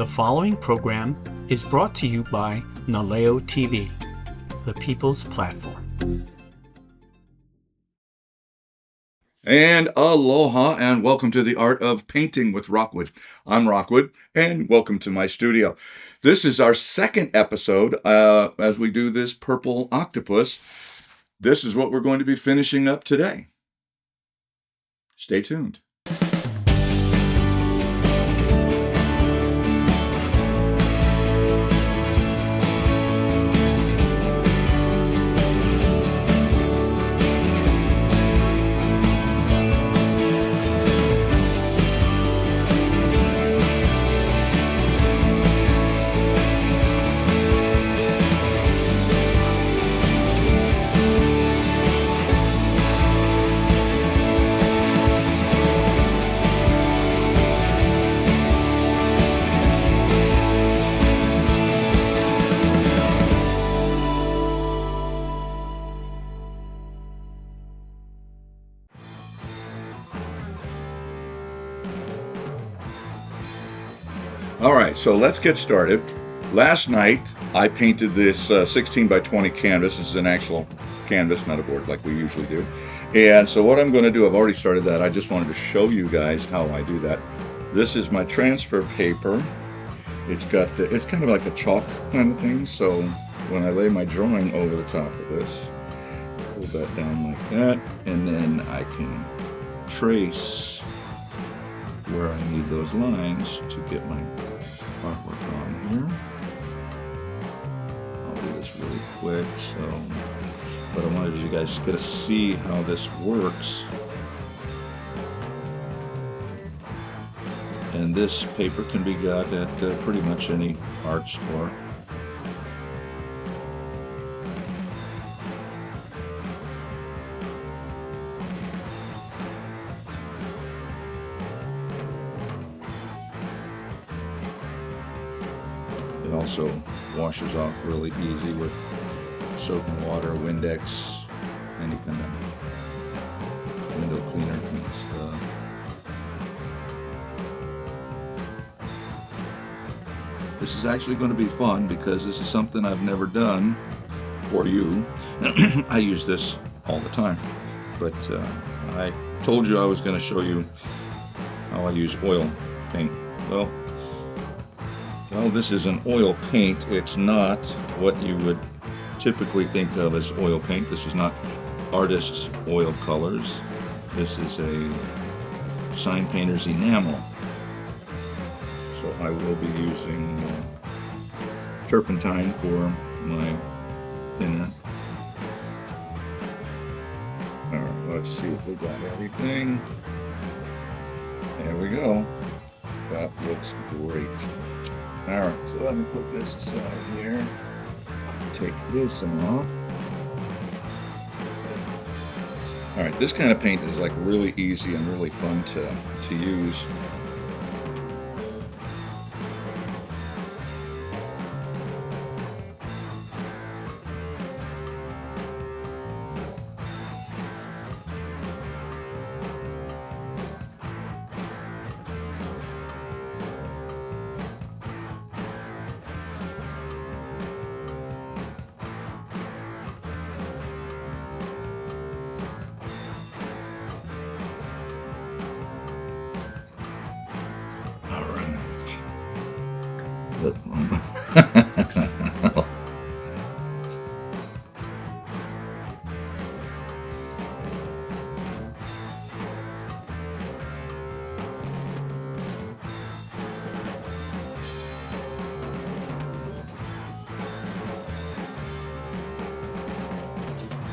The following program is brought to you by Naleo TV, the people's platform. And aloha and welcome to the Art of Painting with Rockwood. I'm Rockwood and welcome to my studio. This is our second episode as we do this Purple Octopus. This is what we're going to be finishing up today. Stay tuned. All right, so let's get started. Last night, I painted this 16 by 20 canvas. This is an actual canvas, not a board like we usually do. And so what I'm going to do, I've already started that. I just wanted to show you guys how I do that. This is my transfer paper. It's kind of like a chalk kind of thing. So when I lay my drawing over the top of this, pull that down like that, and then I can trace where I need those lines to get my artwork on here. I'll do this really quick, but I wanted you guys to get to see how this works. And this paper can be got at pretty much any art store. It also washes off really easy with soap and water, Windex, any kind of window cleaner kind of stuff. This is actually going to be fun because this is something I've never done for you. I use this all the time, but I told you I was going to show you how I use oil paint. Well, this is an oil paint. It's not what you would typically think of as oil paint. This is not artist's oil colors. This is a sign painter's enamel. So I will be using turpentine for my thinner. All right, let's see if we got everything. There we go. That looks great. All right, so let me put this aside here. Take this off. All right, this kind of paint is like really easy and really fun to use.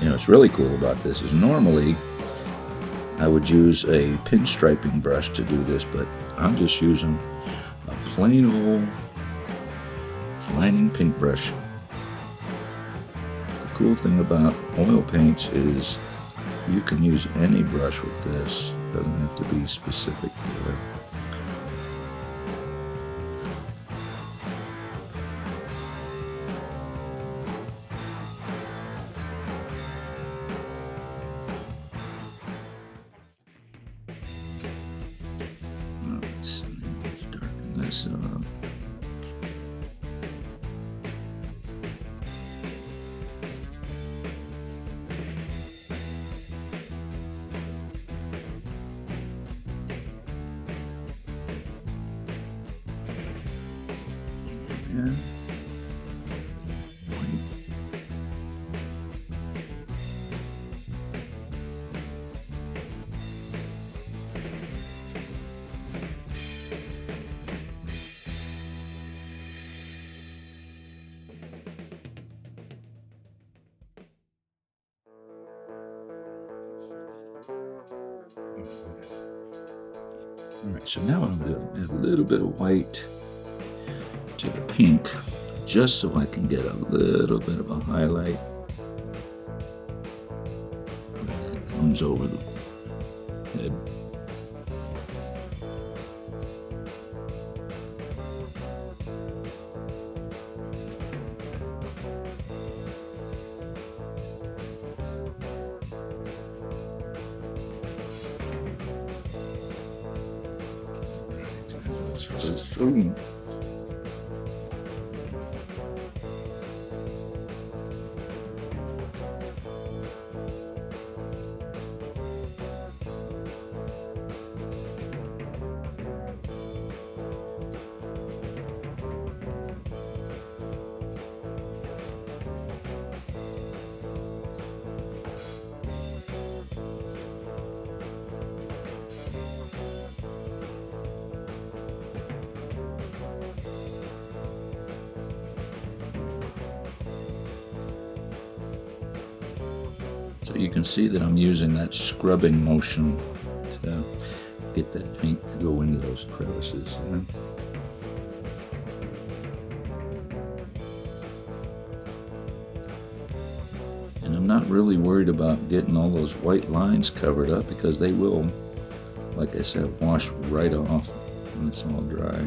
You know, what's really cool about this is normally I would use a pinstriping brush to do this, but I'm just using a plain old lining paintbrush. The cool thing about oil paints is you can use any brush with this. It doesn't have to be specific here. Let's darken this up. again. All right, so now I'm going to add a little bit of white to the pink, just so I can get a little bit of a highlight that comes over the head. Boom. So you can see that I'm using that scrubbing motion to get that paint to go into those crevices. And I'm not really worried about getting all those white lines covered up, because they will, like I said, wash right off when it's all dry.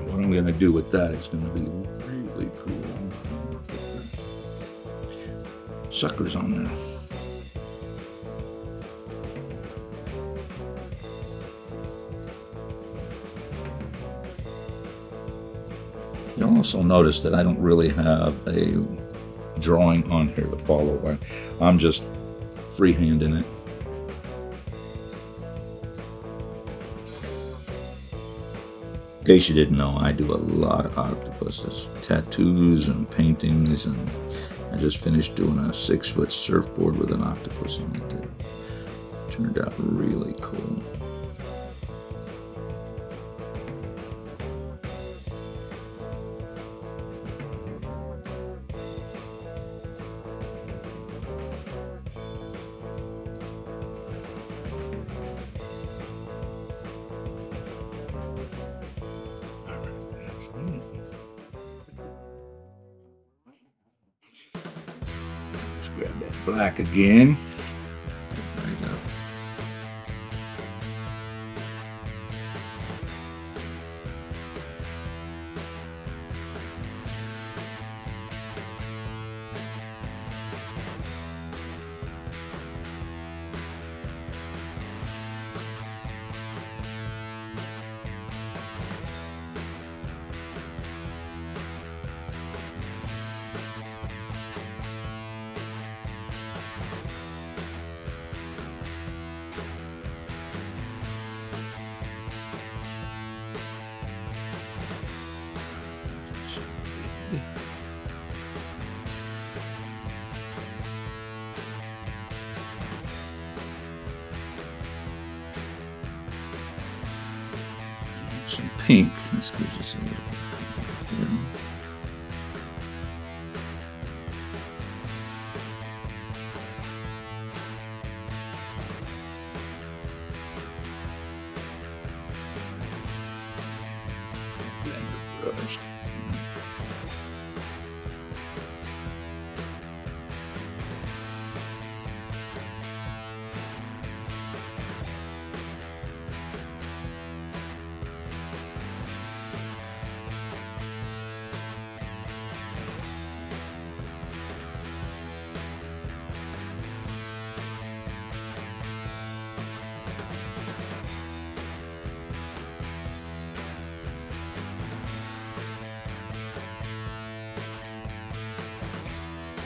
What I'm going to do with that is going to be really cool. Suckers on there. You'll also notice that I don't really have a drawing on here to follow. I'm just freehanding it. In case you didn't know, I do a lot of octopuses, tattoos and paintings, and I just finished doing a 6-foot surfboard with an octopus on it. It turned out really cool. Let's grab that black again. Right up. Some pink. This gives us a little bit here. first.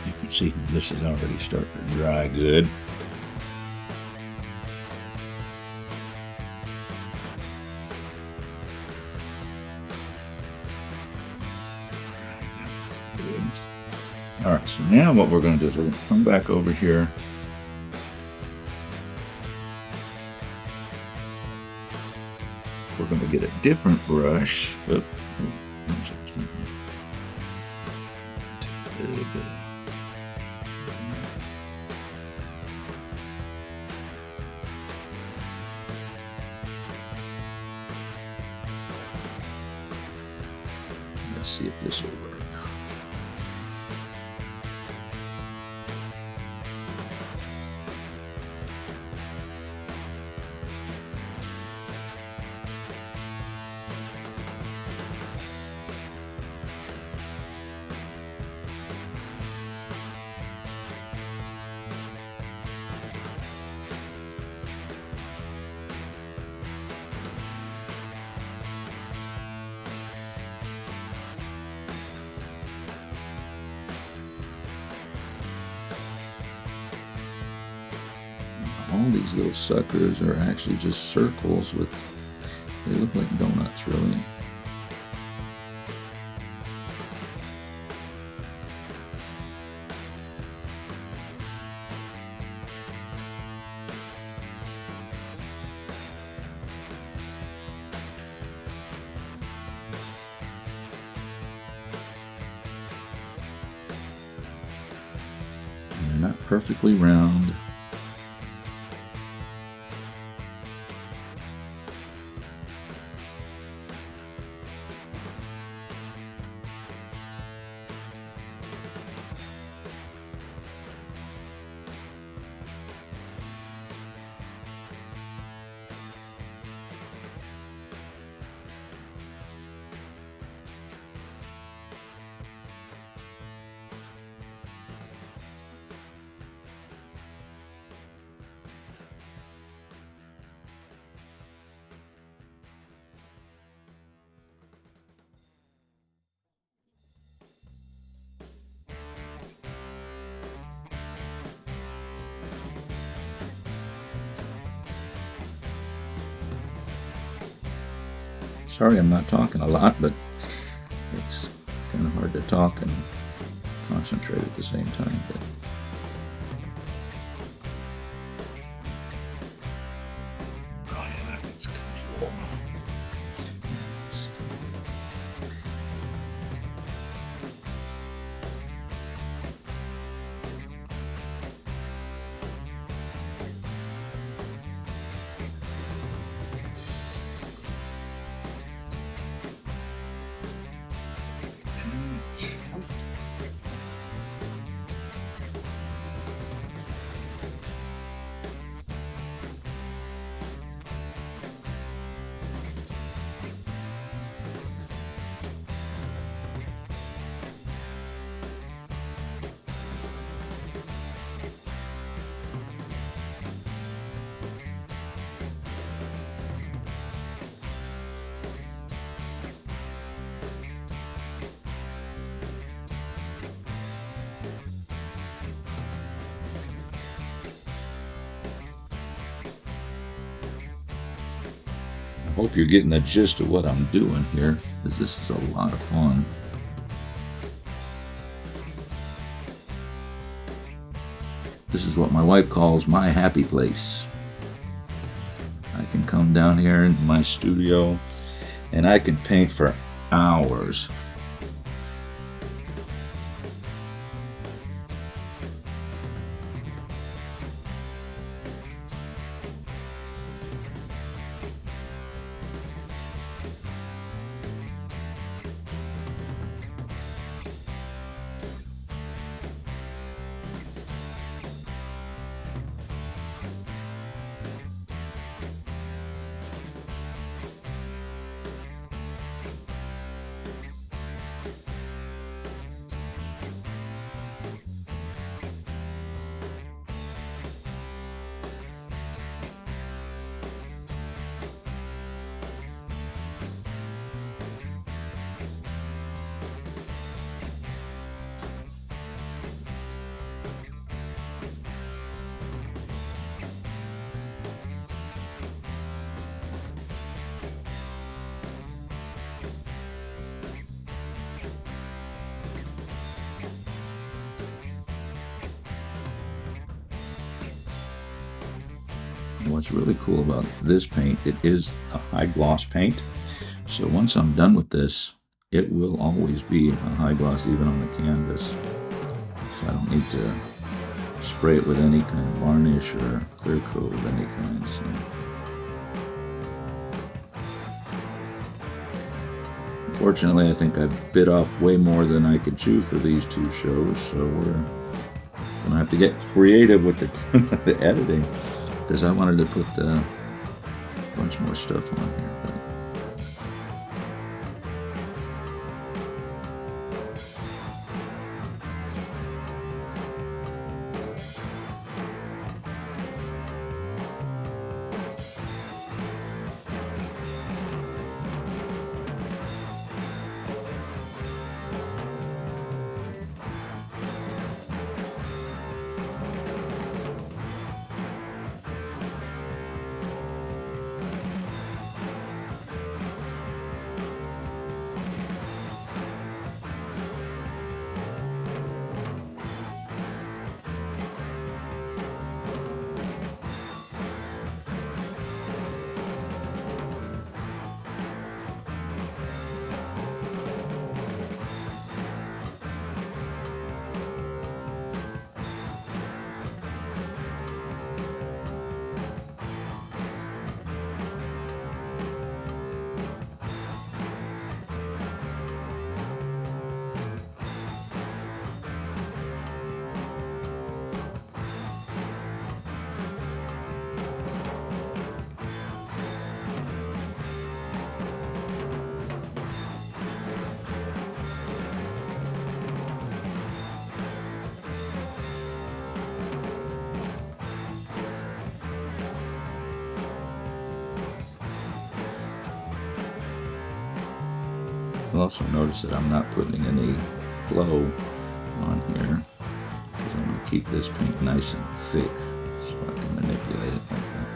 You can see this is already starting to dry good. All right, so now what we're going to do is we're going to come back over here. We're going to get a different brush. Oop. Take a little bit. Let's see if this will work. All these little suckers are actually just circles with, they look like donuts, really. And they're not perfectly round. Sorry I'm not talking a lot, but it's kind of hard to talk and concentrate at the same time. But oh yeah, that's cool. I hope you're getting the gist of what I'm doing here, because this is a lot of fun. This is what my wife calls my happy place. I can come down here into my studio and I can paint for hours. what's really cool about this paint, it is a high gloss paint. So once I'm done with this, it will always be a high gloss even on the canvas. So I don't need to spray it with any kind of varnish or clear coat of any kind. So. Unfortunately, I think I bit off way more than I could chew for these two shows, so we're gonna have to get creative with the editing, because I wanted to put a bunch more stuff on here. But you'll also notice that I'm not putting any flow on here, because I'm going to keep this paint nice and thick so I can manipulate it like that.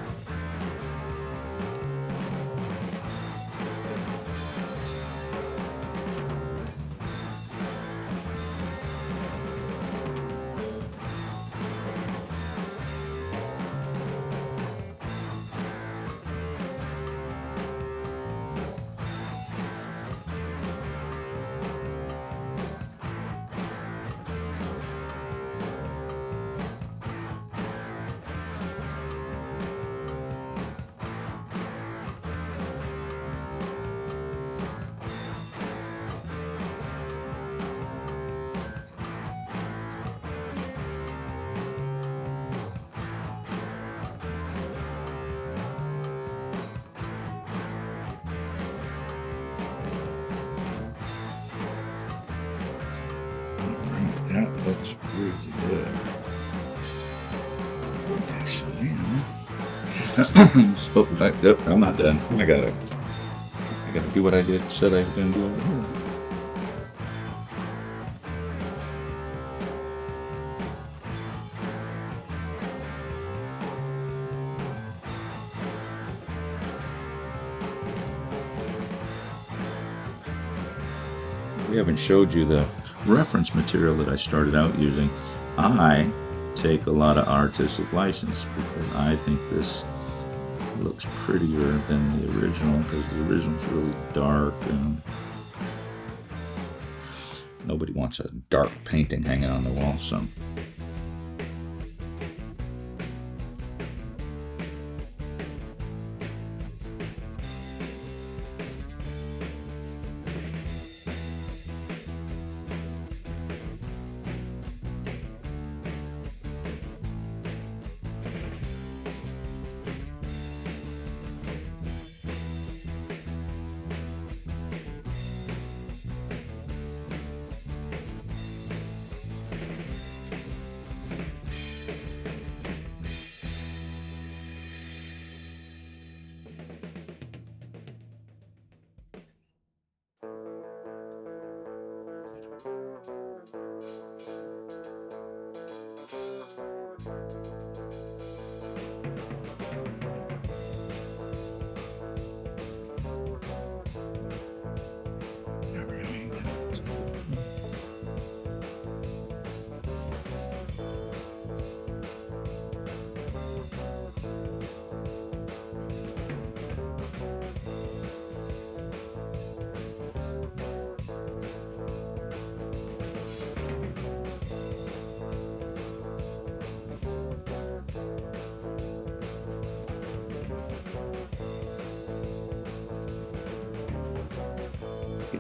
That looks pretty good. Okay, so now, I'm not done. I gotta do what I said I was gonna do over here. We haven't showed you the reference material that I started out using. I take a lot of artistic license because I think this looks prettier than the original, because the original's really dark and nobody wants a dark painting hanging on the wall. So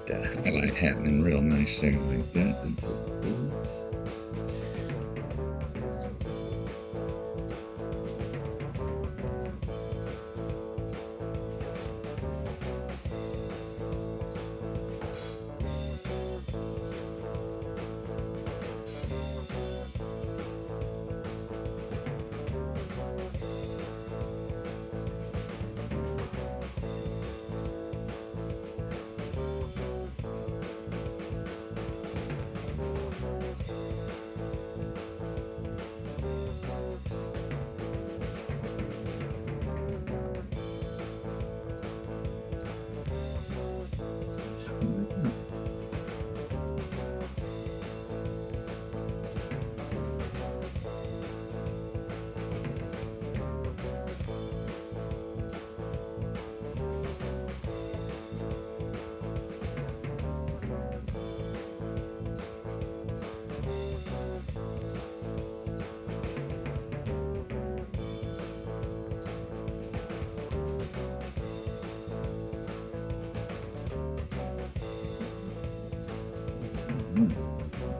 like that highlight happening real nice there like that.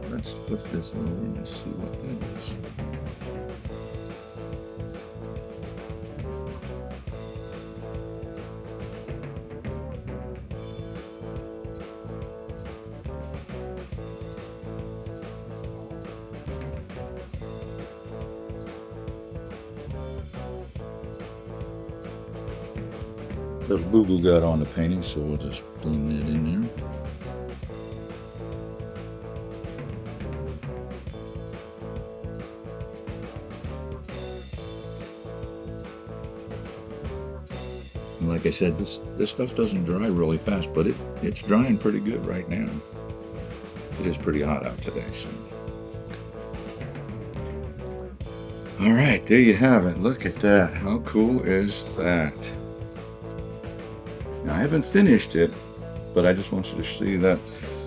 Let's flip this over and see what that is. Little boo-boo got on the painting, so we'll just blend that in there. And like I said, this stuff doesn't dry really fast, but it's drying pretty good right now. It is pretty hot out today, so. All right, there you have it. Look at that. How cool is that? Now, I haven't finished it, but I just want you to see that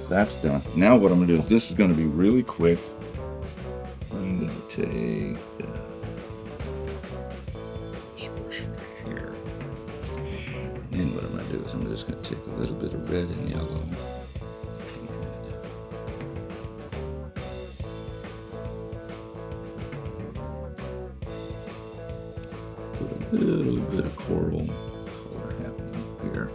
that's done. Now what I'm going to do is, this is going to be really quick. I'm going to take this brush right here. And what I'm going to do is I'm just going to take a little bit of red and yellow. Put a little bit of coral color happening here.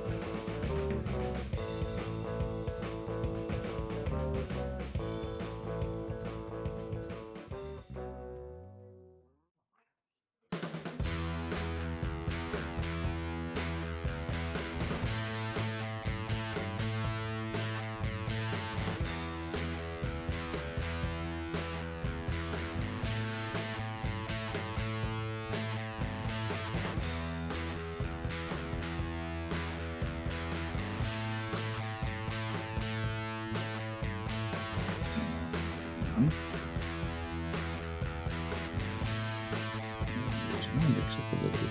Mix up a little bit.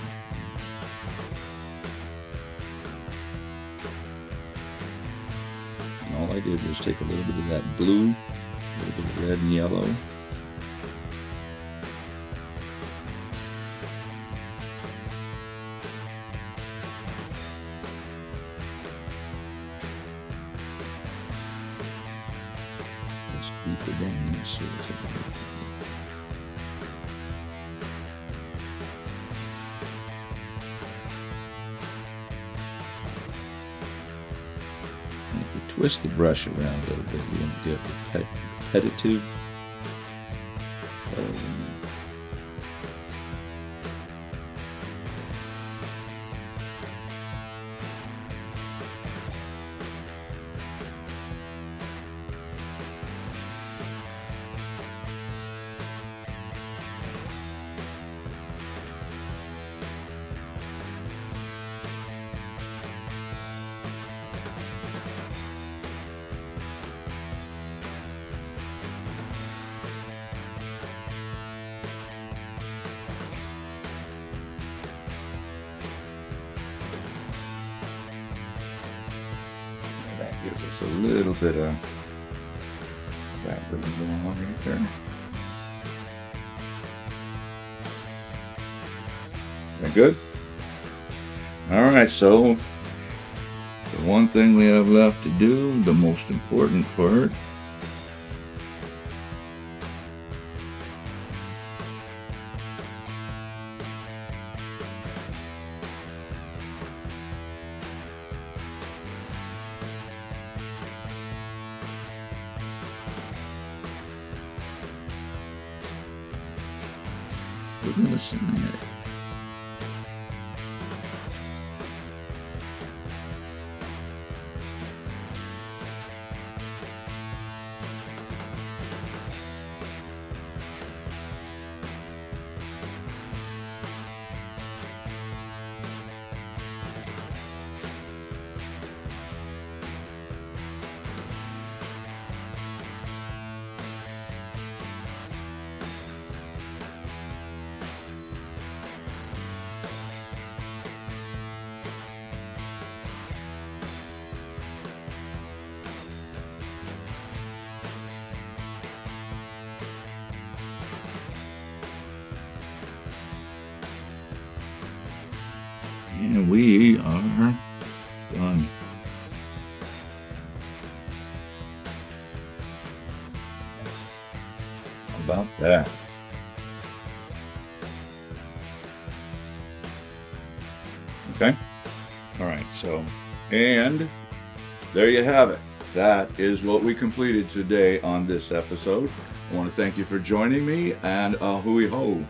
And all I did was take a little bit of that blue, a little bit of red and yellow. Just deeper down, so we'll take a little bit. Twist the brush around a little bit, you don't get repetitive. Gives us a little bit of that going on right there. That good? All right, so the one thing we have left to do, the most important part. We're going to sign it. And we are done. How about that? Okay. All right. So, and there you have it. That is what we completed today on this episode. I want to thank you for joining me, and hui ho.